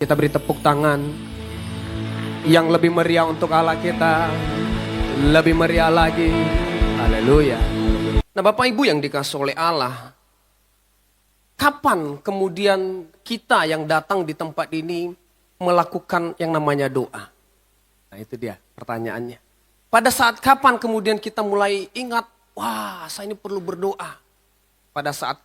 Kita beri tepuk tangan yang lebih meriah untuk Allah kita. Lebih meriah lagi. Haleluya. Nah Bapak Ibu yang dikasih oleh Allah, kapan kemudian kita yang datang di tempat ini melakukan yang namanya doa? Nah itu dia pertanyaannya. Pada saat kapan kemudian kita mulai ingat, wah saya ini perlu berdoa. Pada saat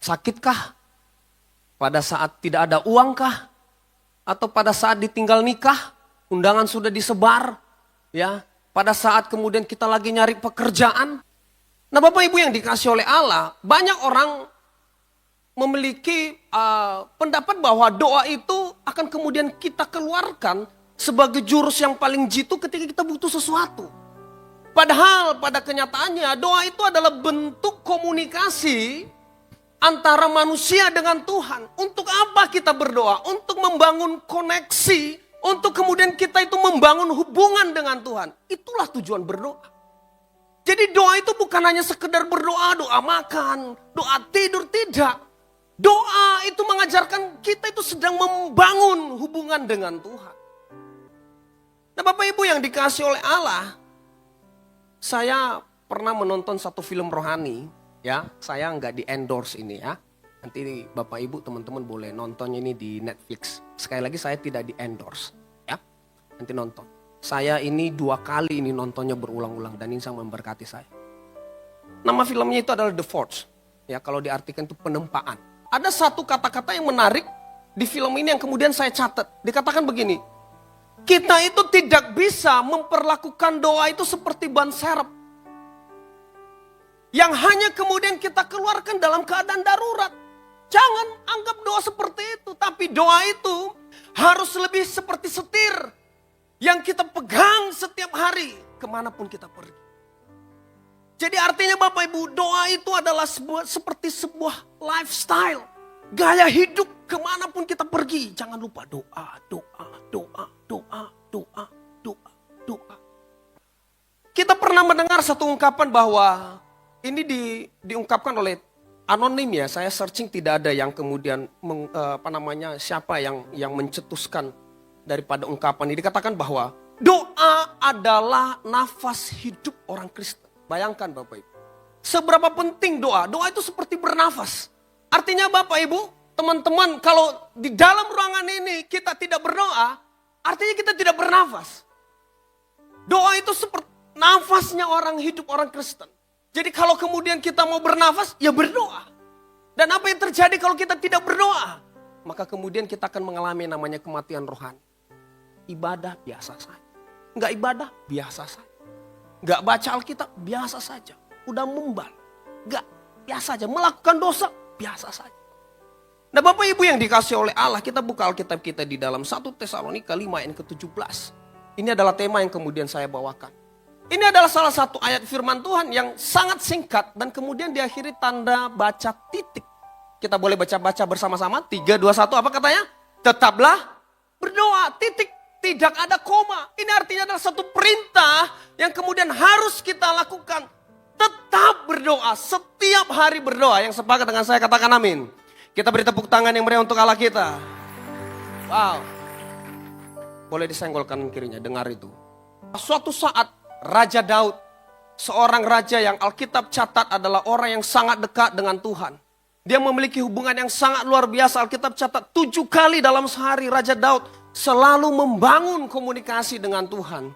sakitkah? Pada saat tidak ada uangkah? Atau pada saat ditinggal nikah, undangan sudah disebar, ya. Pada saat kemudian kita lagi nyari pekerjaan. Nah Bapak Ibu yang dikasih oleh Allah, banyak orang memiliki pendapat bahwa doa itu akan kemudian kita keluarkan sebagai jurus yang paling jitu ketika kita butuh sesuatu. Padahal pada kenyataannya doa itu adalah bentuk komunikasi antara manusia dengan Tuhan. Untuk apa kita berdoa? Untuk membangun koneksi. Untuk kemudian kita itu membangun hubungan dengan Tuhan. Itulah tujuan berdoa. Jadi doa itu bukan hanya sekedar berdoa, doa makan, doa tidur, tidak. Doa itu mengajarkan kita itu sedang membangun hubungan dengan Tuhan. Nah Bapak Ibu yang dikasih oleh Allah, saya pernah menonton satu film rohani. Ya, saya nggak di endorse ini ya. Nanti Bapak Ibu teman-teman boleh nontonnya ini di Netflix. Sekali lagi saya tidak di endorse ya. Nanti nonton. Saya ini 2 kali ini nontonnya berulang-ulang dan ini sangat memberkati saya. Nama filmnya itu adalah The Forge. Ya, kalau diartikan itu penempaan. Ada satu kata-kata yang menarik di film ini yang kemudian saya catat. Dikatakan begini. Kita itu tidak bisa memperlakukan doa itu seperti ban serep. Yang hanya kemudian kita keluarkan dalam keadaan darurat. Jangan anggap doa seperti itu. Tapi doa itu harus lebih seperti setir. Yang kita pegang setiap hari kemanapun kita pergi. Jadi artinya Bapak Ibu, doa itu adalah seperti sebuah lifestyle. Gaya hidup kemanapun kita pergi. Jangan lupa doa, doa, doa, doa, doa, doa, doa. Kita pernah mendengar satu ungkapan bahwa ini diungkapkan oleh anonim ya, saya searching tidak ada yang kemudian siapa yang mencetuskan daripada ungkapan ini. Dikatakan bahwa doa adalah nafas hidup orang Kristen. Bayangkan Bapak Ibu, seberapa penting doa. Doa itu seperti bernafas. Artinya Bapak Ibu, teman-teman, kalau di dalam ruangan ini kita tidak berdoa, artinya kita tidak bernafas. Doa itu seperti nafasnya orang hidup orang Kristen. Jadi kalau kemudian kita mau bernafas, ya berdoa. Dan apa yang terjadi kalau kita tidak berdoa? Maka kemudian kita akan mengalami namanya kematian rohani. Ibadah biasa saja. Enggak ibadah, biasa saja. Enggak baca Alkitab, biasa saja. Udah membal, enggak, biasa saja. Melakukan dosa, biasa saja. Nah Bapak Ibu yang dikasih oleh Allah, kita buka Alkitab kita di dalam 1 Tesalonika 5 ayat ke-17. Ini adalah tema yang kemudian saya bawakan. Ini adalah salah satu ayat firman Tuhan yang sangat singkat dan kemudian diakhiri tanda baca titik. Kita boleh baca-baca bersama-sama. 3, 2, 1 apa katanya? Tetaplah berdoa, titik. Tidak ada koma. Ini artinya adalah satu perintah yang kemudian harus kita lakukan. Tetap berdoa, setiap hari berdoa. Yang sepakat dengan saya katakan amin. Kita beri tepuk tangan yang meriah untuk Allah kita. Wow. Boleh disenggol kanan kirinya, dengar itu. Suatu saat Raja Daud, seorang raja yang Alkitab catat adalah orang yang sangat dekat dengan Tuhan. Dia memiliki hubungan yang sangat luar biasa. Alkitab catat 7 kali dalam sehari Raja Daud selalu membangun komunikasi dengan Tuhan.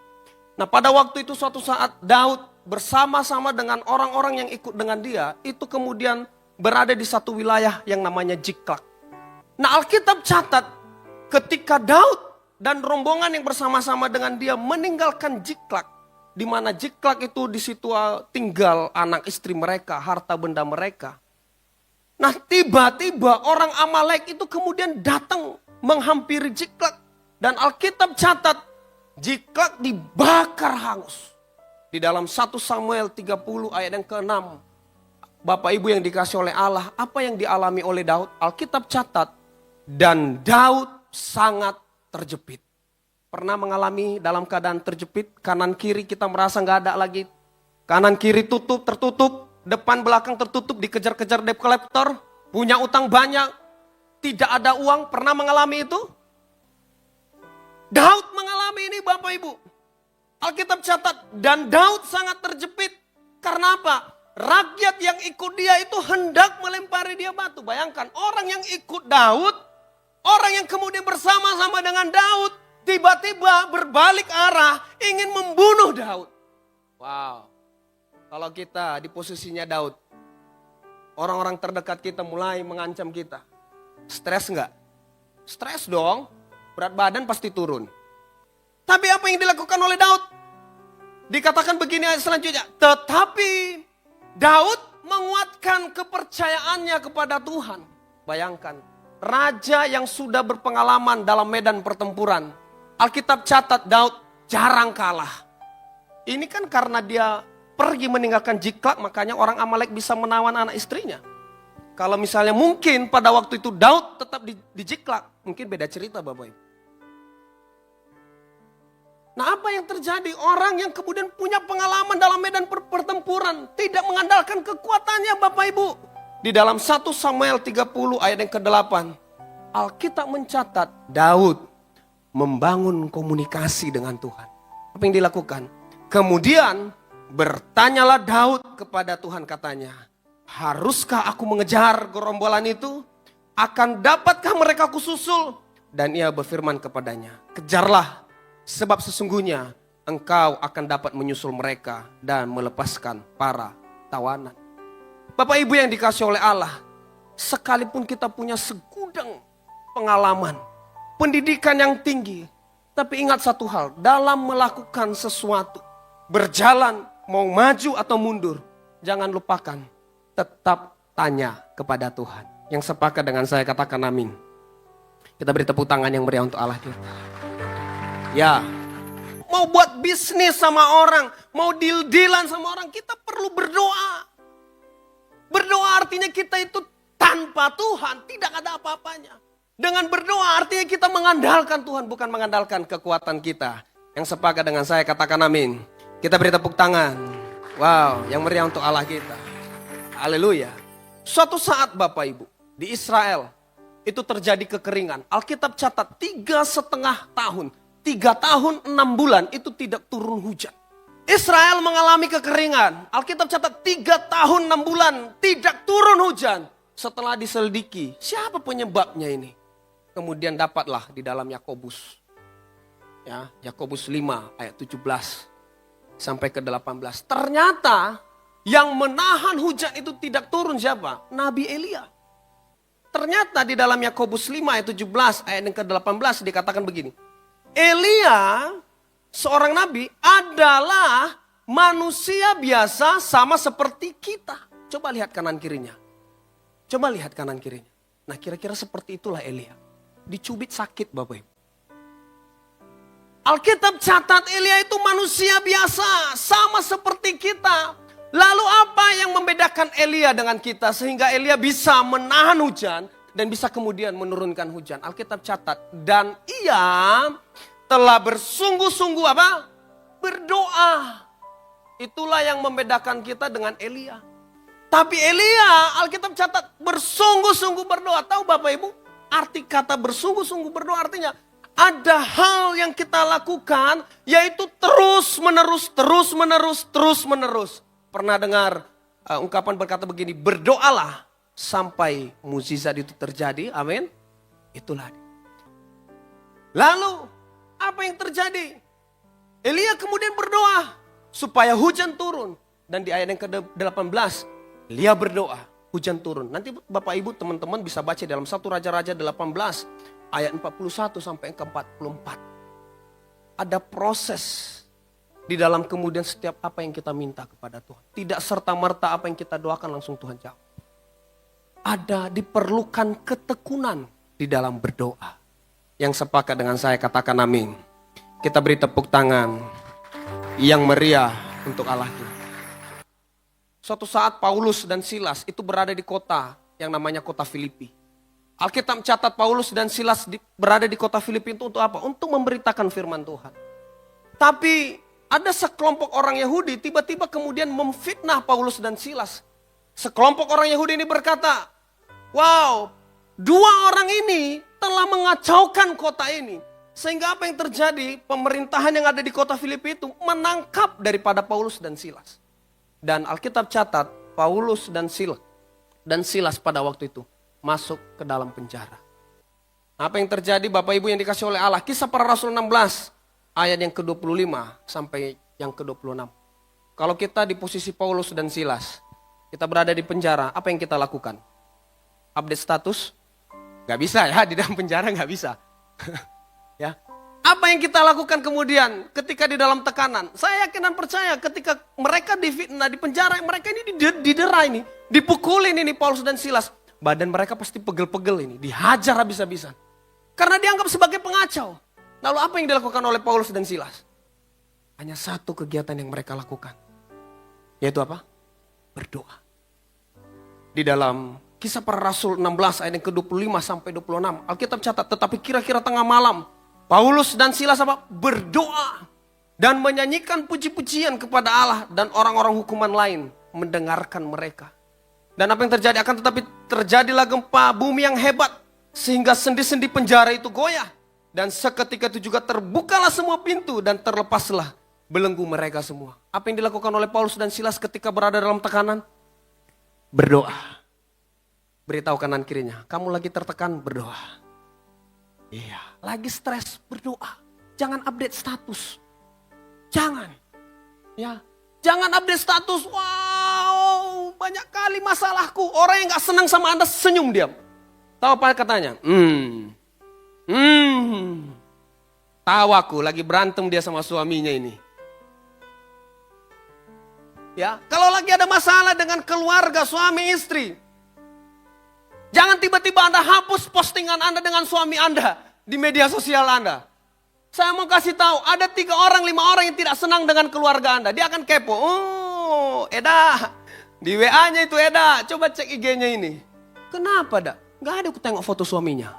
Nah pada waktu itu suatu saat Daud bersama-sama dengan orang-orang yang ikut dengan dia, itu kemudian berada di satu wilayah yang namanya Ziklag. Nah Alkitab catat ketika Daud dan rombongan yang bersama-sama dengan dia meninggalkan Ziklag, di mana Ziklag itu di situ tinggal anak istri mereka, harta benda mereka. Nah tiba-tiba orang Amalek itu kemudian datang menghampiri Ziklag. Dan Alkitab catat Ziklag dibakar hangus. Di dalam 1 Samuel 30 ayat yang ke-6. Bapak Ibu yang dikasih oleh Allah, apa yang dialami oleh Daud? Alkitab catat, dan Daud sangat terjepit. Pernah mengalami dalam keadaan terjepit, kanan kiri kita merasa gak ada lagi. Kanan kiri tertutup, depan belakang tertutup, dikejar-kejar debt collector, punya utang banyak, tidak ada uang, pernah mengalami itu? Daud mengalami ini Bapak Ibu. Alkitab catat, dan Daud sangat terjepit. Karena apa? Rakyat yang ikut dia itu hendak melempari dia batu. Bayangkan, orang yang ikut Daud, orang yang kemudian bersama-sama dengan Daud, tiba-tiba berbalik arah ingin membunuh Daud. Wow, kalau kita di posisinya Daud, orang-orang terdekat kita mulai mengancam kita. Stres enggak? Stres dong, berat badan pasti turun. Tapi apa yang dilakukan oleh Daud? Dikatakan begini ayat selanjutnya. Tetapi Daud menguatkan kepercayaannya kepada Tuhan. Bayangkan, raja yang sudah berpengalaman dalam medan pertempuran. Alkitab catat Daud jarang kalah. Ini kan karena dia pergi meninggalkan Jiklak, makanya orang Amalek bisa menawan anak istrinya. Kalau misalnya mungkin pada waktu itu Daud tetap di Jiklak, mungkin beda cerita Bapak Ibu. Nah, apa yang terjadi? Orang yang kemudian punya pengalaman dalam medan pertempuran tidak mengandalkan kekuatannya Bapak Ibu. Di dalam 1 Samuel 30 ayat yang ke-8, Alkitab mencatat Daud membangun komunikasi dengan Tuhan. Apa yang dilakukan? Kemudian bertanyalah Daud kepada Tuhan, katanya, haruskah aku mengejar gerombolan itu? Akan dapatkah mereka kususul? Dan ia berfirman kepadanya, kejarlah, sebab sesungguhnya engkau akan dapat menyusul mereka dan melepaskan para tawanan. Bapak Ibu yang dikasih oleh Allah, sekalipun kita punya segudang pengalaman, pendidikan yang tinggi, tapi ingat satu hal, dalam melakukan sesuatu, berjalan, mau maju atau mundur, jangan lupakan, tetap tanya kepada Tuhan. Yang sepakat dengan saya katakan amin. Kita beri tepuk tangan yang meriah untuk Allah kita. Ya, mau buat bisnis sama orang, mau deal-dealan sama orang, kita perlu berdoa. Berdoa artinya kita itu tanpa Tuhan tidak ada apa-apanya. Dengan berdoa artinya kita mengandalkan Tuhan, bukan mengandalkan kekuatan kita. Yang sepakat dengan saya katakan amin. Kita beri tepuk tangan. Wow, yang meriah untuk Allah kita. Haleluya. Suatu saat Bapak Ibu, di Israel itu terjadi kekeringan. Alkitab catat 3,5 tahun. 3 tahun 6 bulan itu tidak turun hujan. Israel mengalami kekeringan. Alkitab catat 3 tahun 6 bulan tidak turun hujan. Setelah diselidiki, siapa penyebabnya ini? Kemudian dapatlah di dalam Yakobus. Ya, Yakobus 5 ayat 17 sampai ke 18. Ternyata yang menahan hujan itu tidak turun siapa? Nabi Elia. Ternyata di dalam Yakobus 5 ayat 17 ayat yang ke-18 dikatakan begini. Elia, seorang nabi, adalah manusia biasa sama seperti kita. Coba lihat kanan kirinya. Coba lihat kanan kirinya. Nah, kira-kira seperti itulah Elia. Dicubit sakit Bapak Ibu. Alkitab catat Elia itu manusia biasa, sama seperti kita. Lalu apa yang membedakan Elia dengan kita sehingga Elia bisa menahan hujan dan bisa kemudian menurunkan hujan? Alkitab catat, dan ia telah bersungguh-sungguh apa? Berdoa. Itulah yang membedakan kita dengan Elia. Tapi Elia, Alkitab catat, bersungguh-sungguh berdoa. Tahu Bapak Ibu, arti kata bersungguh-sungguh berdoa artinya ada hal yang kita lakukan, yaitu terus-menerus. Pernah dengar ungkapan berkata begini, berdoalah sampai mukjizat itu terjadi, amin. Itulah. Lalu, apa yang terjadi? Elia kemudian berdoa supaya hujan turun. Dan di ayat yang ke-18, Elia berdoa, hujan turun. Nanti Bapak Ibu teman-teman bisa baca dalam 1 Raja-Raja 18 ayat 41 sampai ke 44. Ada proses di dalam kemudian setiap apa yang kita minta kepada Tuhan. Tidak serta-merta apa yang kita doakan langsung Tuhan jawab. Ada diperlukan ketekunan di dalam berdoa. Yang sepakat dengan saya katakan amin. Kita beri tepuk tangan yang meriah untuk Allah kita. Suatu saat Paulus dan Silas itu berada di kota yang namanya kota Filipi. Alkitab catat Paulus dan Silas berada di kota Filipi itu untuk apa? Untuk memberitakan firman Tuhan. Tapi ada sekelompok orang Yahudi tiba-tiba kemudian memfitnah Paulus dan Silas. Sekelompok orang Yahudi ini berkata, wow, 2 orang ini telah mengacaukan kota ini. Sehingga apa yang terjadi? Pemerintahan yang ada di kota Filipi itu menangkap daripada Paulus dan Silas. Dan Alkitab catat Paulus dan Silas pada waktu itu masuk ke dalam penjara. Apa yang terjadi Bapak Ibu yang dikasih oleh Allah? Kisah Para Rasul 16 ayat yang ke-25 sampai yang ke-26. Kalau kita di posisi Paulus dan Silas, kita berada di penjara, apa yang kita lakukan? Update status? Gak bisa ya, di dalam penjara gak bisa. Ya, apa yang kita lakukan kemudian ketika di dalam tekanan? Saya yakin dan percaya ketika mereka difitnah di penjara, mereka ini didera ini, dipukulin ini Paulus dan Silas. Badan mereka pasti pegel-pegel ini, dihajar habis-habisan. Karena dianggap sebagai pengacau. Lalu apa yang dilakukan oleh Paulus dan Silas? Hanya satu kegiatan yang mereka lakukan. Yaitu apa? Berdoa. Di dalam Kisah Para Rasul 16 ayat yang ke-25 sampai 26. Alkitab catat, tetapi kira-kira tengah malam, Paulus dan Silas apa? Berdoa dan menyanyikan puji-pujian kepada Allah, dan orang-orang hukuman lain mendengarkan mereka. Dan apa yang terjadi? Akan tetapi terjadilah gempa bumi yang hebat sehingga sendi-sendi penjara itu goyah, dan seketika itu juga terbukalah semua pintu dan terlepaslah belenggu mereka semua. Apa yang dilakukan oleh Paulus dan Silas ketika berada dalam tekanan? Berdoa. Beritahu kanan kirinya, kamu lagi tertekan, berdoa. Iya, lagi stres, berdoa. Jangan update status. Jangan. Ya, jangan update status. Wow, banyak kali masalahku. Orang yang gak senang sama Anda senyum diam. Tahu apa katanya? Tahu aku lagi berantem dia sama suaminya ini. Ya, kalau lagi ada masalah dengan keluarga, suami istri, jangan tiba-tiba Anda hapus postingan Anda dengan suami Anda di media sosial Anda. Saya mau kasih tahu, ada 3 orang, 5 orang yang tidak senang dengan keluarga Anda. Dia akan kepo. Oh, Eda, di WA-nya itu Eda, coba cek IG-nya ini. Kenapa, dak? Gak ada aku tengok foto suaminya.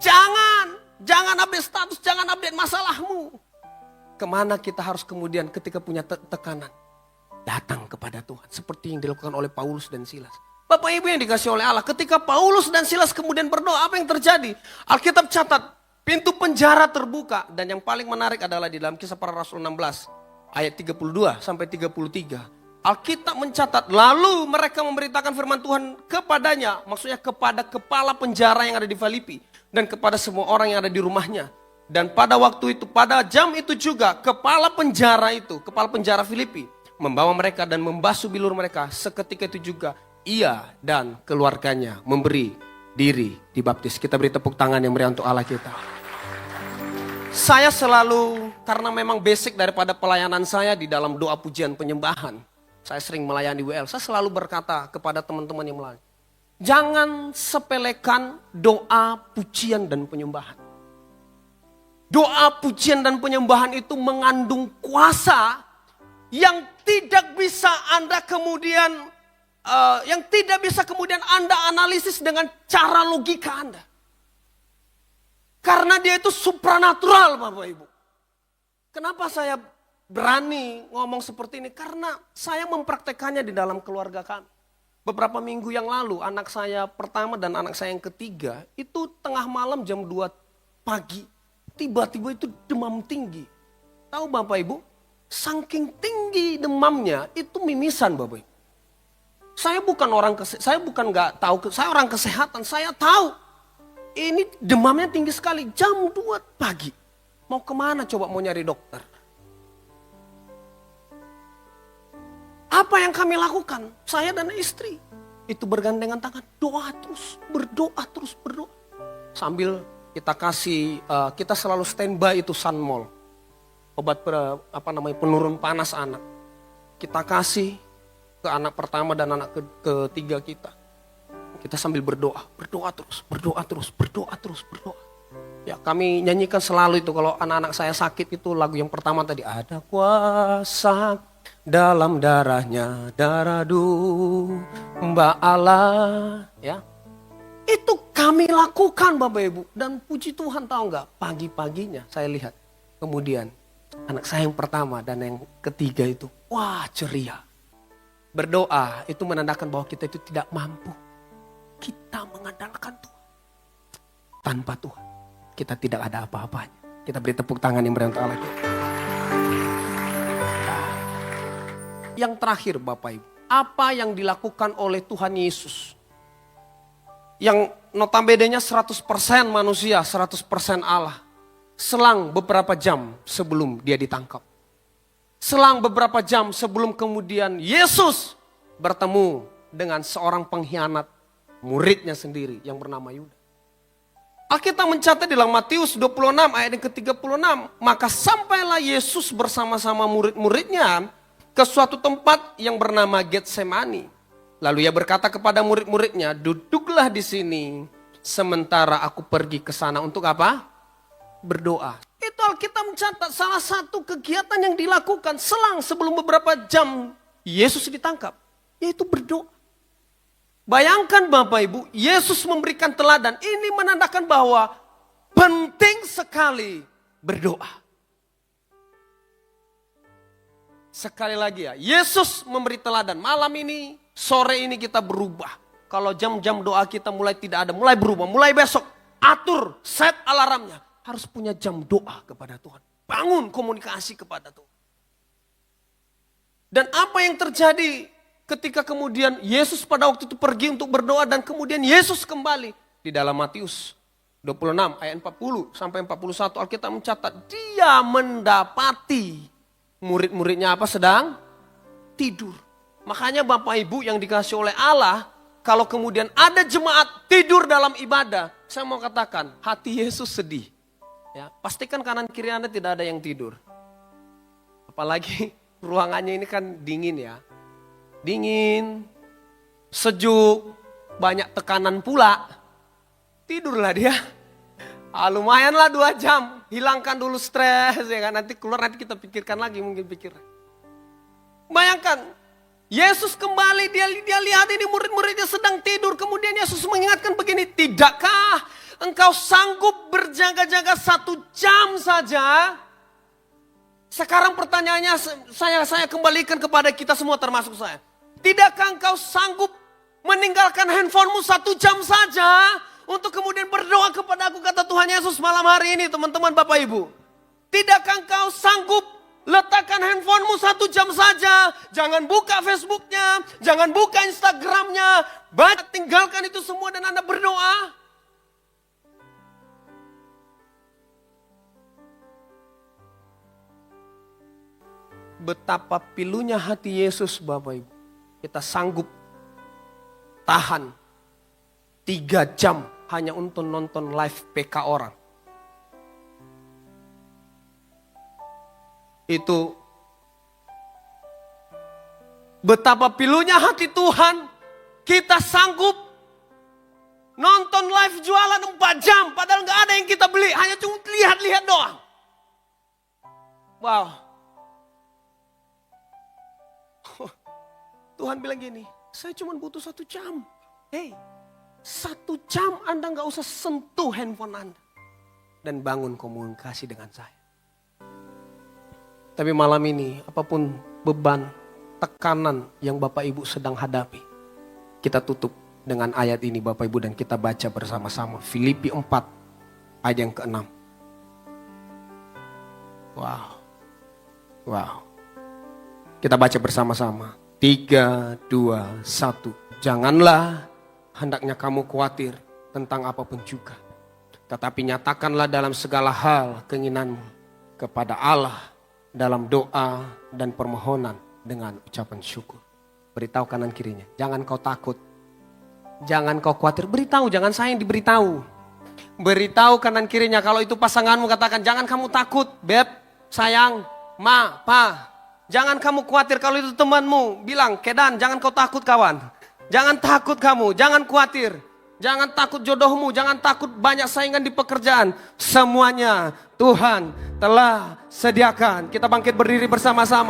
Jangan update status, jangan update masalahmu. Kemana kita harus kemudian ketika punya tekanan? Datang kepada Tuhan. Seperti yang dilakukan oleh Paulus dan Silas. Bapak Ibu yang dikasih oleh Allah. Ketika Paulus dan Silas kemudian berdoa, apa yang terjadi? Alkitab catat, pintu penjara terbuka. Dan yang paling menarik adalah di dalam Kisah Para Rasul 16. Ayat 32 sampai 33. Alkitab mencatat, lalu mereka memberitakan firman Tuhan kepadanya. Maksudnya kepada kepala penjara yang ada di Filipi. Dan kepada semua orang yang ada di rumahnya. Dan pada waktu itu, pada jam itu juga, kepala penjara Filipi, membawa mereka dan membasuh bilur mereka. Seketika itu juga, ia dan keluarganya memberi diri dibaptis. Kita beri tepuk tangan yang meriah untuk Allah kita. Saya selalu, karena memang basic daripada pelayanan saya di dalam doa pujian penyembahan, saya sering melayani WL, saya selalu berkata kepada teman-teman yang melayani, jangan sepelekan doa pujian dan penyembahan. Doa pujian dan penyembahan itu mengandung kuasa yang tidak bisa Anda kemudian Anda analisis dengan cara logika Anda. Karena dia itu supranatural, Bapak Ibu. Kenapa saya berani ngomong seperti ini? Karena saya mempraktekannya di dalam keluarga kami. Beberapa minggu yang lalu anak saya pertama dan anak saya yang ketiga itu tengah malam jam 2 pagi. Tiba-tiba itu demam tinggi. Tahu Bapak Ibu? Saking tinggi demamnya itu mimisan Bapak Ibu. Saya bukan saya orang kesehatan, saya tahu. Ini demamnya tinggi sekali, jam 2 pagi. Mau kemana coba mau nyari dokter? Apa yang kami lakukan? Saya dan istri. Itu bergandengan tangan, doa terus, berdoa. Sambil kita selalu standby itu Sunmol. Obat penurun panas anak. Kita kasih ke anak pertama dan anak ketiga kita. Kita sambil berdoa terus. Ya, kami nyanyikan selalu itu kalau anak-anak saya sakit itu lagu yang pertama tadi, ada kuasa dalam darahnya, darah domba Allah, ya. Itu kami lakukan Bapak Ibu. Dan puji Tuhan, tahu nggak? Pagi-paginya saya lihat. Kemudian anak saya yang pertama dan yang ketiga itu, wah ceria. Berdoa itu menandakan bahwa kita itu tidak mampu. Kita mengandalkan Tuhan. Tanpa Tuhan kita tidak ada apa-apanya. Kita beri tepuk tangan yang meriah untuk Allah. Yang terakhir Bapak Ibu, apa yang dilakukan oleh Tuhan Yesus? Yang notabene-nya 100% manusia, 100% Allah. Selang beberapa jam sebelum dia ditangkap. Selang beberapa jam sebelum kemudian Yesus bertemu dengan seorang pengkhianat, muridnya sendiri yang bernama Yudas. Alkitab mencatat dalam Matius 26 ayat yang ke-36. Maka sampailah Yesus bersama-sama murid-muridnya ke suatu tempat yang bernama Getsemani. Lalu ia berkata kepada murid-muridnya, duduklah di sini sementara aku pergi ke sana untuk apa? Berdoa. Itu Alkitab mencatat salah satu kegiatan yang dilakukan selang sebelum beberapa jam Yesus ditangkap, yaitu berdoa. Bayangkan Bapak Ibu, Yesus memberikan teladan. Ini menandakan bahwa penting sekali berdoa. Sekali lagi ya, Yesus memberi teladan. Malam ini, sore ini kita berubah. Kalau jam-jam doa kita mulai tidak ada, mulai berubah. Mulai besok, atur, set alarmnya. Harus punya jam doa kepada Tuhan. Bangun komunikasi kepada Tuhan. Dan apa yang terjadi ketika kemudian Yesus pada waktu itu pergi untuk berdoa dan kemudian Yesus kembali. Di dalam Matius 26 ayat 40 sampai 41 Alkitab mencatat. Dia mendapati murid-muridnya apa? Sedang tidur. Makanya Bapak Ibu yang dikasih oleh Allah, kalau kemudian ada jemaat tidur dalam ibadah, saya mau katakan hati Yesus sedih. Ya, pastikan kanan kiri Anda tidak ada yang tidur. Apalagi ruangannya ini kan dingin ya. Dingin, sejuk, banyak tekanan pula. Tidurlah dia. Lumayanlah 2 jam. Hilangkan dulu stres ya kan. Nanti keluar nanti kita pikirkan lagi mungkin pikirnya. Bayangkan. Yesus kembali dia lihat ini murid-muridnya sedang tidur. Kemudian Yesus mengingatkan begini. Tidakkah engkau sanggup berjaga-jaga 1 jam saja? Sekarang pertanyaannya saya kembalikan kepada kita semua termasuk saya. Tidakkah engkau sanggup meninggalkan handphonemu 1 jam saja untuk kemudian berdoa kepada aku, kata Tuhan Yesus malam hari ini teman-teman Bapak Ibu. Tidakkah engkau sanggup letakkan handphonemu 1 jam saja. Jangan buka Facebooknya, jangan buka Instagramnya. Tinggalkan itu semua dan Anda berdoa. Betapa pilunya hati Yesus Bapak Ibu. Kita sanggup tahan 3 jam hanya untuk nonton live PK orang. Itu betapa pilunya hati Tuhan. Kita sanggup nonton live jualan 4 jam. Padahal gak ada yang kita beli. Hanya cuma lihat-lihat doang. Wow. Tuhan bilang gini, saya cuma butuh 1 jam. Hei, 1 jam Anda gak usah sentuh handphone Anda. Dan bangun komunikasi dengan saya. Tapi malam ini, apapun beban, tekanan yang Bapak Ibu sedang hadapi. Kita tutup dengan ayat ini Bapak Ibu dan kita baca bersama-sama. Filipi 4 ayat yang ke-6. Wow. Wow. Kita baca bersama-sama. 3, 2, 1. Janganlah hendaknya kamu khawatir tentang apapun juga. Tetapi nyatakanlah dalam segala hal keinginanmu kepada Allah dalam doa dan permohonan dengan ucapan syukur. Beritahu kanan kirinya, jangan kau takut. Jangan kau khawatir, beritahu, jangan saya yang diberitahu. Beritahu kanan kirinya, kalau itu pasanganmu katakan, jangan kamu takut, beb, sayang, ma, pa. Jangan kamu khawatir, kalau itu temanmu bilang, Kedan jangan kau takut kawan. Jangan takut kamu, jangan khawatir. Jangan takut jodohmu, jangan takut banyak saingan di pekerjaan. Semuanya Tuhan telah sediakan. Kita bangkit berdiri bersama-sama.